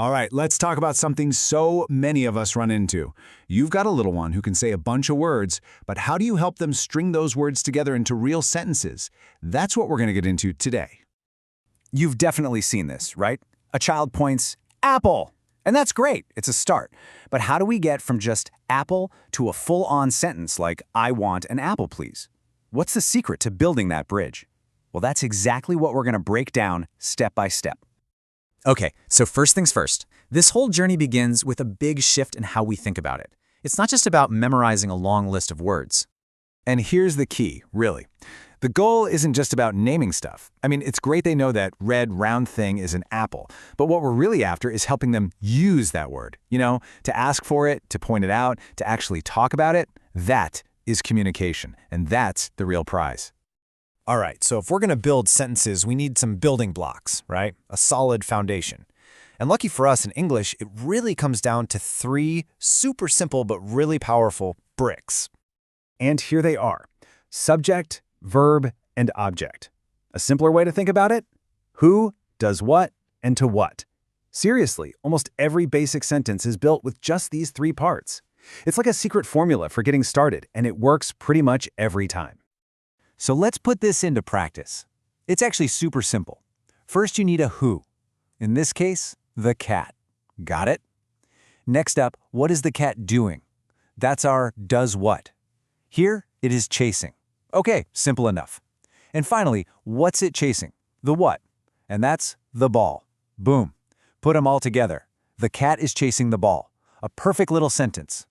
All right, let's talk about something so many of us run into. You've got a little one who can say a bunch of words, but how do you help them string those words together into real sentences? That's what we're going to get into today. You've definitely seen this, right? A child points, apple. And that's great, it's a start. But how do we get from just apple to a full-on sentence like, I want an apple, please? What's the secret to building that bridge? Well, that's exactly what we're going to break down step by step. Okay, so first things first. This whole journey begins with a big shift in how we think about it. It's not just about memorizing a long list of words. And here's the key, really. The goal isn't just about naming stuff. I mean, it's great they know that red round thing is an apple, but what we're really after is helping them use that word. To ask for it, to point it out, to actually talk about it. That is communication, and that's the real prize. All right, so if we're going to build sentences, we need some building blocks, right? A solid foundation. And lucky for us in English, it really comes down to 3 super simple but really powerful bricks. And here they are: subject, verb, and object. A simpler way to think about it? Who does what and to what. Seriously, almost every basic sentence is built with just these 3 parts. It's like a secret formula for getting started, and it works pretty much every time. So let's put this into practice. It's actually super simple. First, you need a who. In this case, the cat. Got it? Next up, what is the cat doing? That's our does what. Here, it is chasing. Okay, simple enough. And finally, what's it chasing? The what? And that's the ball. Boom. Put them all together. The cat is chasing the ball. A perfect little sentence.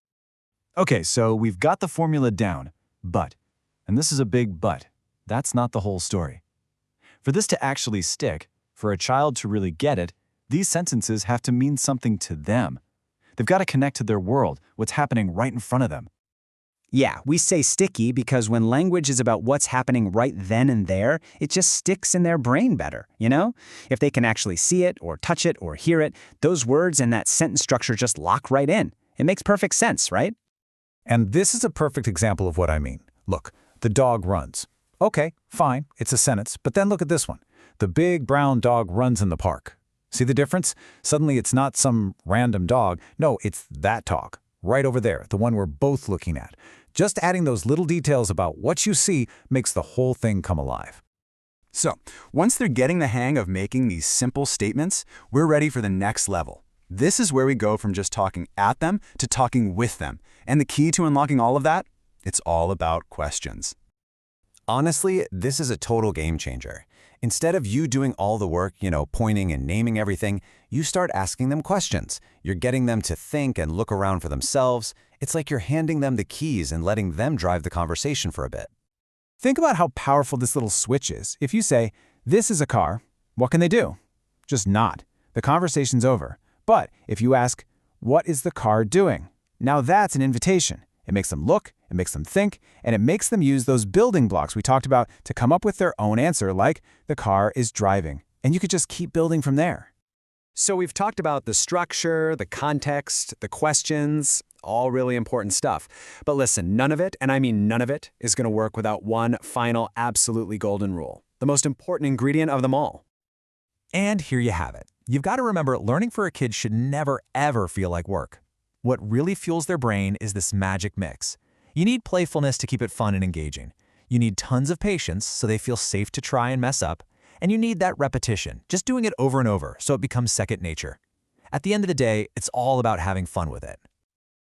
Okay, so we've got the formula down, but. And this is a big but. That's not the whole story. For this to actually stick, for a child to really get it, these sentences have to mean something to them. They've got to connect to their world, what's happening right in front of them. Yeah, we say sticky because when language is about what's happening right then and there, it just sticks in their brain better, If they can actually see it or touch it or hear it, those words and that sentence structure just lock right in. It makes perfect sense, right? And this is a perfect example of what I mean. Look, the dog runs. Okay, fine, it's a sentence, but then look at this one. The big brown dog runs in the park. See the difference? Suddenly it's not some random dog. No, it's that dog, right over there, the one we're both looking at. Just adding those little details about what you see makes the whole thing come alive. So, once they're getting the hang of making these simple statements, we're ready for the next level. This is where we go from just talking at them to talking with them. And the key to unlocking all of that? It's all about questions. Honestly, this is a total game changer. Instead of you doing all the work, pointing and naming everything, you start asking them questions. You're getting them to think and look around for themselves. It's like you're handing them the keys and letting them drive the conversation for a bit. Think about how powerful this little switch is. If you say, this is a car, what can they do? Just nod. The conversation's over. But if you ask, what is the car doing? Now that's an invitation. It makes them look, it makes them think, and it makes them use those building blocks we talked about to come up with their own answer, like the car is driving. And you could just keep building from there. So we've talked about the structure, the context, the questions, all really important stuff. But listen, none of it, and I mean none of it, is going to work without one final, absolutely golden rule. The most important ingredient of them all. And here you have it. You've got to remember, learning for a kid should never, ever feel like work. What really fuels their brain is this magic mix. You need playfulness to keep it fun and engaging. You need tons of patience so they feel safe to try and mess up. And you need that repetition, just doing it over and over so it becomes second nature. At the end of the day, it's all about having fun with it.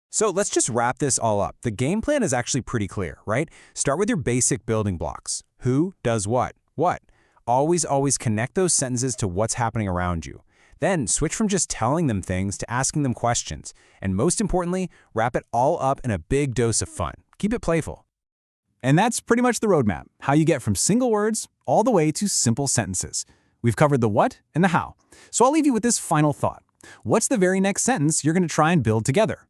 So let's just wrap this all up. The game plan is actually pretty clear, right? Start with your basic building blocks. Who does what? What? Always connect those sentences to what's happening around you. Then switch from just telling them things to asking them questions. And most importantly, wrap it all up in a big dose of fun. Keep it playful. And that's pretty much the roadmap, how you get from single words all the way to simple sentences. We've covered the what and the how. So I'll leave you with this final thought. What's the very next sentence you're going to try and build together?